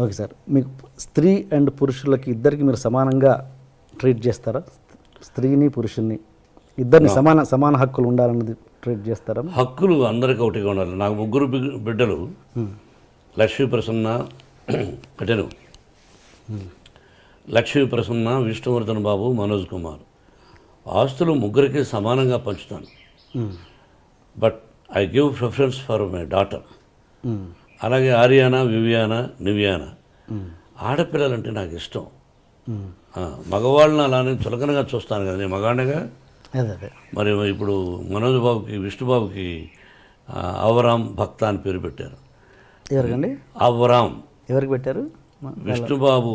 Okay sir, మీకు స్త్రీ and పురుషులకి ఇద్దరికి మీరు సమానంగా ట్రీట్ చేస్తారా? స్త్రీని పురుషుల్ని ఇద్దరిని సమాన హక్కులు ఉండాలన్నది ట్రీట్ చేస్తారా? హక్కులు అందరికీ ఒకటిగా ఉండాలి. నాకు ముగ్గురు బిడ్డలు, లక్ష్మీ ప్రసన్న కటెను, లక్ష్మీ ప్రసన్న, విష్ణువర్ధన్ బాబు, మనోజ్ కుమార్. ఆస్తులు ముగ్గురికి సమానంగా పంచుతాను. But I give preference for my daughter. అలాగే ఆర్యానా, వివియానా, నివియానా. ఆడపిల్లలంటే నాకు ఇష్టం. మగవాళ్ళని అలానే చులకనగా చూస్తాను కదా, నేను మగాడిగా. మరి ఇప్పుడు మనోజ్ బాబుకి, విష్ణుబాబుకి అవరామ్ భక్త అని పేరు పెట్టారు. ఎవరికండి? అవరామ్. ఎవరికి పెట్టారు? విష్ణుబాబు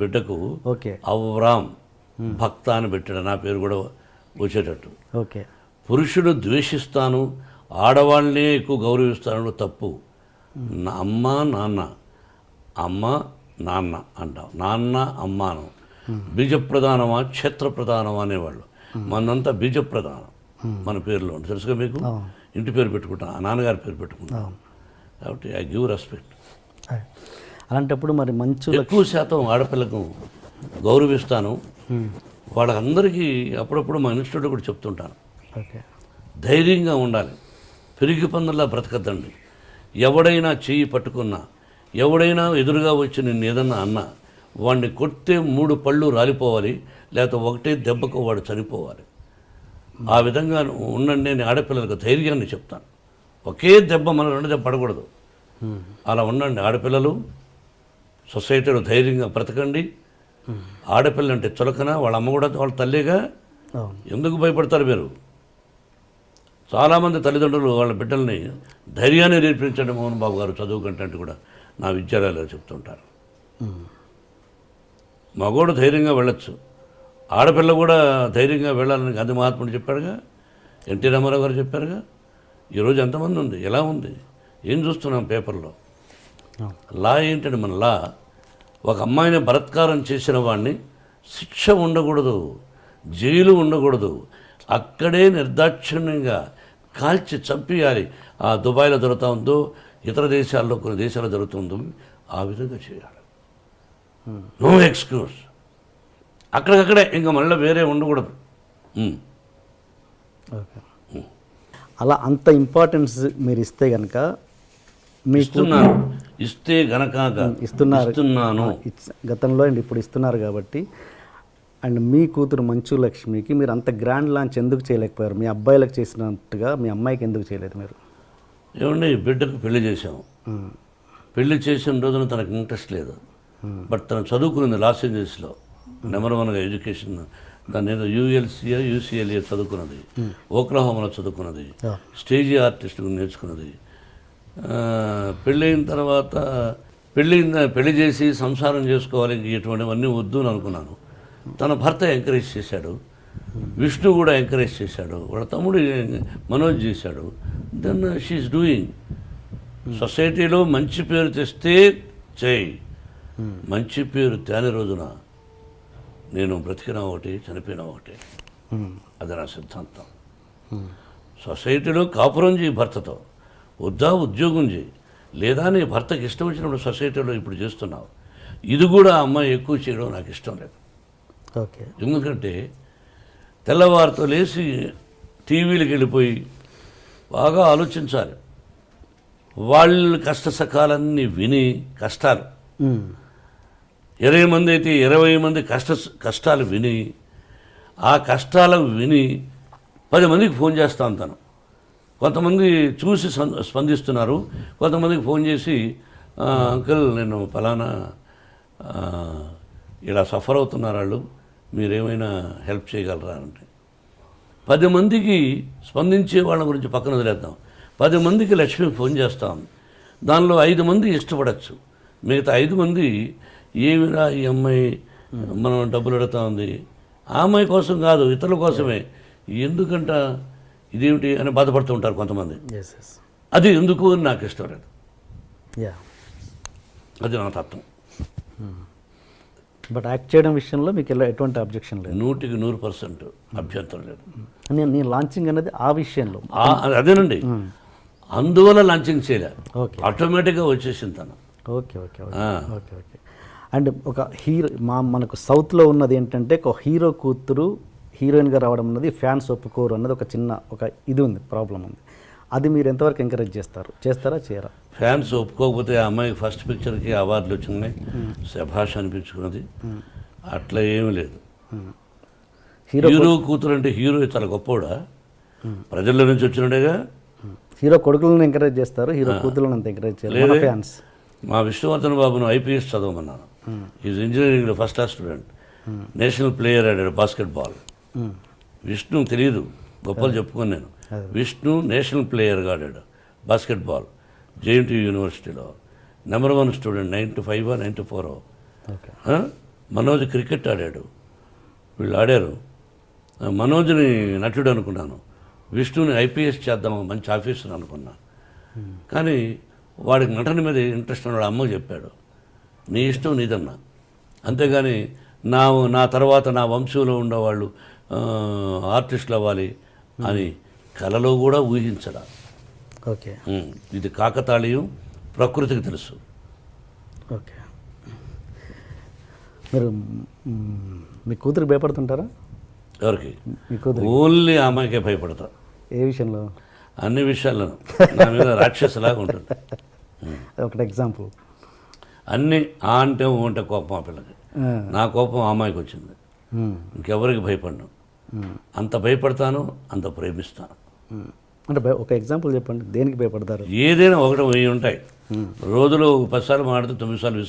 బిడ్డకు అవరామ్ భక్త అని పెట్టాడు. నా పేరు కూడా వచ్చేటట్టు. ఓకే. పురుషుడు ద్వేషిస్తాను, ఆడవాళ్ళనే ఎక్కువ గౌరవిస్తాను తప్పు. అమ్మ నాన్న, అమ్మ నాన్న అంటాం, నాన్న అమ్మాను. బీజప్రధానమా క్షేత్ర ప్రధానమా అనేవాళ్ళు. మనంతా బీజప్రధానం మన పేరులో ఉంటుంది, తెలుసుగా మీకు. ఇంటి పేరు పెట్టుకుంటాం, నాన్నగారి పేరు పెట్టుకుంటాం. కాబట్టి ఐ గివ్ రెస్పెక్ట్. అలాంటప్పుడు మరి మంచి ఎక్కువ శాతం ఆడపిల్లకు గౌరవిస్తాను. వాళ్ళందరికీ అప్పుడప్పుడు మా ఇన్స్టిట్యూట్లో కూడా చెప్తుంటాను, ధైర్యంగా ఉండాలి, పెరిగి పందులా బ్రతకద్దండి. ఎవడైనా చెయ్యి పట్టుకున్నా, ఎవడైనా ఎదురుగా వచ్చి నిన్ను ఏదన్నా అన్నా, వాడిని కొడితే 3 పళ్ళు రాలిపోవాలి, లేకపోతే ఒకటే దెబ్బకు వాడు చనిపోవాలి. ఆ విధంగా ఉండండి. నేను ఆడపిల్లలకు ధైర్యాన్ని చెప్తాను. ఒకే దెబ్బ మన 2 దెబ్బ పడకూడదు. అలా ఉండండి ఆడపిల్లలు. సొసైటీలో ధైర్యంగా బ్రతకండి. ఆడపిల్ల అంటే చులకన, వాళ్ళ అమ్మ కూడా వాళ్ళ తల్లిగా. ఎందుకు భయపడతారు మీరు? చాలామంది తల్లిదండ్రులు వాళ్ళ బిడ్డల్ని ధైర్యాన్ని నేర్పించండి మోహన్ బాబు గారు చదువు కంటే కూడా నా విద్యాలయాలు చెప్తుంటారు. మగోడు ధైర్యంగా వెళ్ళొచ్చు, ఆడపిల్ల కూడా ధైర్యంగా వెళ్ళాలని గాంధీ మహాత్ముడు చెప్పాడుగా, ఎన్టీ రామారావు గారు చెప్పారుగా. ఈరోజు ఎంతమంది ఉంది, ఎలా ఉంది, ఏం చూస్తున్నాం పేపర్లో. లా ఏంటంటే మన లా, ఒక అమ్మాయిని బలాత్కారం చేసిన వాడిని శిక్ష ఉండకూడదు, జైలు ఉండకూడదు, అక్కడే నిర్దాక్షిణ్యంగా కాల్చి చంపేయాలి. ఆ దుబాయ్లో జరుగుతూ ఉందో, ఇతర దేశాల్లో కొన్ని దేశాల్లో జరుగుతుందో ఆ విధంగా చేయాలి. No excuse. అక్కడికక్కడే, ఇంకా మళ్ళీ వేరే ఉండకూడదు. అలా అంత ఇంపార్టెన్స్ మీరు ఇస్తే కనుక ఇస్తున్నాను, ఇస్తే గనక ఇస్తున్నాను. గతంలో అండ్ ఇప్పుడు ఇస్తున్నారు కాబట్టి. అండ్ మీ కూతురు మంచు లక్ష్మికి మీరు అంత గ్రాండ్ లాంచ్ ఎందుకు చేయలేకపోయారు? మీ అబ్బాయిలకు చేసినట్టుగా మీ అమ్మాయికి ఎందుకు చేయలేదు మీరు? ఏమండి, బిడ్డకు పెళ్లి చేసాము. పెళ్లి చేసిన రోజున తనకు ఇంట్రెస్ట్ లేదు. బట్ తను చదువుకున్నది లాస్ ఏంజల్స్లో నెంబర్ 1గా ఎడ్యుకేషన్. దాన్ని ఏదో యూసీఎల్ఏ చదువుకున్నది, ఓక్లహోమాలో చదువుకున్నది, స్టేజీ ఆర్టిస్ట్ నేర్చుకున్నది. పెళ్ళైన తర్వాత పెళ్లి చేసి సంసారం చేసుకోవాలి, ఇటువంటివన్నీ వద్దు అని అనుకున్నాను. తన భర్త ఎంకరేజ్ చేశాడు, విష్ణు కూడా ఎంకరేజ్ చేశాడు, వాళ్ళ తమ్ముడు మనోజ్ చేశాడు. Then she is doing. సొసైటీలో మంచి పేరు తెస్తే చేయి, మంచి పేరు తేని రోజున నేను బ్రతికినా ఒకటి, చనిపోయినా ఒకటి. అది నా సిద్ధాంతం. సొసైటీలో కాపురం చేయి భర్తతో, వద్దా ఉద్యోగం చేయి, లేదా నీ భర్తకి ఇష్టం వచ్చినప్పుడు సొసైటీలో ఇప్పుడు చేస్తున్నావు. ఇది కూడా అమ్మాయి ఎక్కువ చేయడం నాకు ఇష్టం లేదు. ఓకే. ఎందుకంటే తెల్లవారితో లేచి టీవీలకు వెళ్ళిపోయి బాగా ఆలోచించాలి. వాళ్ళ కష్ట సకాలన్నీ విని, కష్టాలు 20 మంది అయితే 20 మంది కష్టాలు విని, ఆ కష్టాలు విని 10 మందికి ఫోన్ చేస్తాను. తను కొంతమంది చూసి స్పందిస్తున్నారు, కొంతమందికి ఫోన్ చేసి అంకుల్ నేను ఫలానా ఇలా సఫర్ అవుతున్నారు వాళ్ళు, మీరేమైనా హెల్ప్ చేయగలరా అంటే 10 మందికి స్పందించే వాళ్ళ గురించి పక్కన వదిలేద్దాం. 10 మందికి లక్ష్మి ఫోన్ చేస్తాం. దానిలో 5 మంది ఇష్టపడచ్చు, మిగతా 5 మంది ఏమిరా ఈ అమ్మాయి మనం డబ్బులు అడుగుతా ఉంది, ఆ అమ్మాయి కోసం కాదు ఇతరుల కోసమే, ఎందుకంట ఇదేమిటి అని బాధపడుతూ ఉంటారు కొంతమంది. అది ఎందుకు అని నాకు ఇష్టం లేదు. అది నా తత్వం. బట్ యాక్ట్ చేయడం విషయంలో మీకు ఎటువంటి అబ్జెక్షన్ లేదు? 100% అభ్యంతరం లేదు. నేను లాంచింగ్ అనేది ఆ విషయంలో అదేనండి, అందువల్ల లాంచింగ్ చేయలేదు, ఆటోమేటిక్గా వచ్చేసింది తను. Okay okay okay okay okay. And ఒక హీరో మనకు సౌత్లో ఉన్నది ఏంటంటే ఒక హీరో కూతురు హీరోయిన్గా రావడం అన్నది ఫ్యాన్స్ ఒప్పుకోరు అన్నది ఒక చిన్న ఒక ఇది ఉంది, ప్రాబ్లం ఉంది. అది మీరు ఎంతవరకు ఎంకరేజ్ చేస్తారా చేయరా? ఫ్యాన్స్ ఒప్పుకోకపోతే ఆ అమ్మాయికి ఫస్ట్ పిక్చర్కి అవార్డులు వచ్చినాయి, శభాష్ అనిపించుకున్నది. అట్లా ఏమీ లేదు. హీరో కూతురు అంటే హీరో చాలా గొప్పవాడా? ప్రజల్లో నుంచి వచ్చినట్టుగా. హీరో కొడుకులను ఎంకరేజ్ చేస్తారు, హీరో కూతురులను అంత ఎంకరేజ్ చేయలేదు ఫ్యాన్స్. మా విష్ణువర్ధన్ బాబును ఐపీఎస్ చదవమన్నాను. ఈజ్ ఇంజనీరింగ్లో first class student, national player ఆడాడు బాస్కెట్బాల్. విష్ణు తెలియదు, గొప్పలు చెప్పుకొని నేను. విష్ణు నేషనల్ ప్లేయర్గా ఆడాడు బాస్కెట్బాల్ జేఎన్టీ యూనివర్సిటీలో. Number 1 student, 95 94. మనోజ్ క్రికెట్ ఆడాడు. వీళ్ళు ఆడారు. మనోజ్ని నటుడు అనుకున్నాను, విష్ణుని ఐపీఎస్ చేద్దాం మంచి ఆఫీసర్ అనుకున్నా. కానీ వాడికి నటన మీద ఇంట్రెస్ట్ ఉన్నాడు. అమ్మకు చెప్పాడు, నీ ఇష్టం నీదన్నా, అంతేగాని నా తర్వాత నా వంశంలో ఉండేవాళ్ళు ఆర్టిస్టులు అవ్వాలి అని కలలో కూడా ఊహించడా. ఓకే, ఇది కాకతాళీయం, ప్రకృతికి తెలుసు. ఓకే. మీరు మీ కూతురికి భయపడుతుంటారా? ఎవరికి? మీ కూతురు. ఓన్లీ ఆ అమ్మాయికే భయపడతా. ఏ విషయంలో? అన్ని విషయాల్లోనూ నా మీద రాక్షసులాగా ఉంటుంది. ఒకటి ఎగ్జాంపుల్. అన్నీ ఆ అంటే ఊ అంటే కోపం ఆ పిల్లకి. నా కోపం ఆ అమ్మాయికి వచ్చింది. ఇంకెవరికి భయపడను. అంత భయపడతాను, అంత ప్రేమిస్తాను. అంటే ఒక ఎగ్జాంపుల్ చెప్పండి, దేనికి భయపడతారు? ఏదైనా 1 10 ఉంటాయి. రోజులో 10 సార్లు మాడితే 9 సార్లు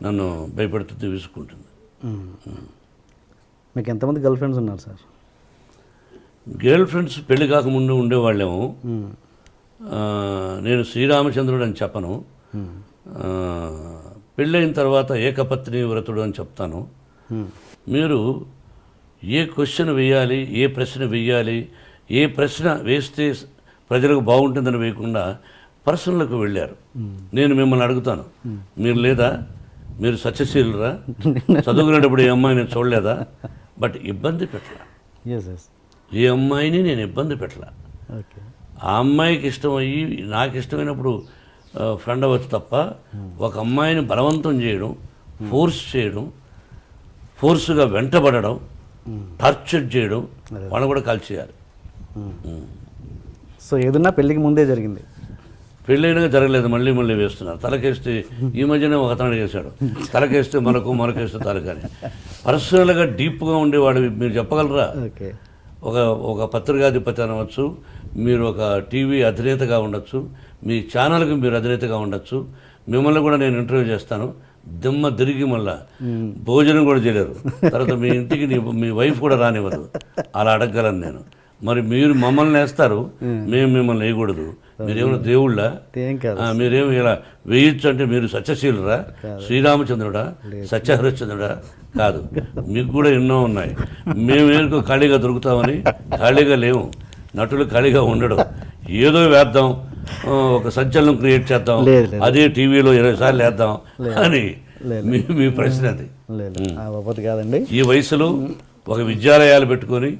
నన్ను భయపెడుతుంది, విసుక్కుంటుంది. మీకు ఎంతమంది గర్ల్ ఫ్రెండ్స్ ఉన్నారు సార్? గర్ల్ ఫ్రెండ్స్ పెళ్లి కాకముందు ఉండేవాళ్ళేమో. నేను శ్రీరామచంద్రుడు అని చెప్పను, పెళ్ళైన తర్వాత ఏకపత్ని వ్రతుడు అని చెప్తాను. మీరు ఏ క్వశ్చన్ వేయాలి, ఏ ప్రశ్న వేయాలి, ఏ ప్రశ్న వేస్తే ప్రజలకు బాగుంటుందని వేయకుండా పర్సనల్కి వెళ్ళారు. నేను మిమ్మల్ని అడుగుతాను, మీరు లేదా? మీరు సత్యశీలురా? చదువుకునేటప్పుడు ఏ అమ్మాయి నేను చూడలేదా? బట్ ఇబ్బంది పెట్టలా. ఏ అమ్మాయిని నేను ఇబ్బంది పెట్టలా. ఆ అమ్మాయికి ఇష్టమయ్యి నాకు ఇష్టమైనప్పుడు ఫ్రెండ్ అవ్వచ్చు తప్ప ఒక అమ్మాయిని బలవంతం చేయడం, ఫోర్స్ చేయడం, ఫోర్స్గా వెంటబడడం, టార్చర్ చేయడం, వాళ్ళని కూడా కాల్చేయాలి. సో ఏదన్నా పెళ్ళికి ముందే జరిగింది, పెళ్ళైనా జరగలేదు. మళ్ళీ వేస్తున్నారు. తలకేస్తే ఈ మధ్యనే ఒక అతను వేశాడు, తలకేస్తే మరకేస్తే తలకని. పర్సనల్గా డీప్గా ఉండేవాడు మీరు చెప్పగలరా? ఒక పత్రికాధిపతి అనవచ్చు, మీరు ఒక టీవీ అధినేతగా ఉండొచ్చు, మీ ఛానల్కి మీరు అధినేతగా ఉండొచ్చు. మిమ్మల్ని కూడా నేను ఇంటర్వ్యూ చేస్తాను, దిమ్మ తిరిగి మళ్ళా భోజనం కూడా చేయలేరు. తర్వాత మీ ఇంటికి మీ వైఫ్ కూడా రానివ్వదు. అలా అడగగలను నేను. మరి మీరు మమ్మల్ని వేస్తారు, మేము మిమ్మల్ని వేయకూడదు. మీరేమైనా దేవుళ్ళ? మీరేమి ఇలా వేయచ్చు అంటే మీరు సత్యశీలురా? శ్రీరామచంద్రుడా? సత్యహరిశ్చంద్రుడా? కాదు, మీకు కూడా ఎన్నో ఉన్నాయి. మేమేందుకు ఖాళీగా దొరుకుతామని? ఖాళీగా లేవు. నటులు ఖాళీగా ఉండడం, ఏదో వేద్దాం, ఒక సంచలనం క్రియేట్ చేద్దాం, అదే టీవీలో 20 సార్లు వేద్దాం అని మీ ప్రశ్న అది. కాదండి. ఈ వయసులో ఒక విద్యాలయాలు పెట్టుకొని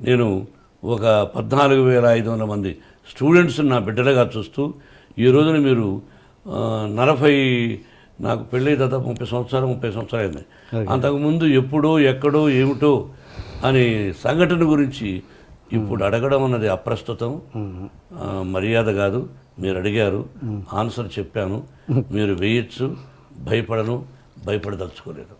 నేను ఒక 14,500 మంది స్టూడెంట్స్ నా బిడ్డలుగా చూస్తూ ఈ రోజున మీరు 40 నాకు పెళ్ళి దాదాపు 30 సంవత్సరాలు అయింది. అంతకుముందు ఎప్పుడో ఎక్కడో ఏమిటో అని సంఘటన గురించి ఇప్పుడు అడగడం అన్నది అప్రస్తుతం, మర్యాద కాదు. మీరు అడిగారు, ఆన్సర్ చెప్పాను. మీరు వేయచ్చు, భయపడను, భయపడదలుచుకోలేదు.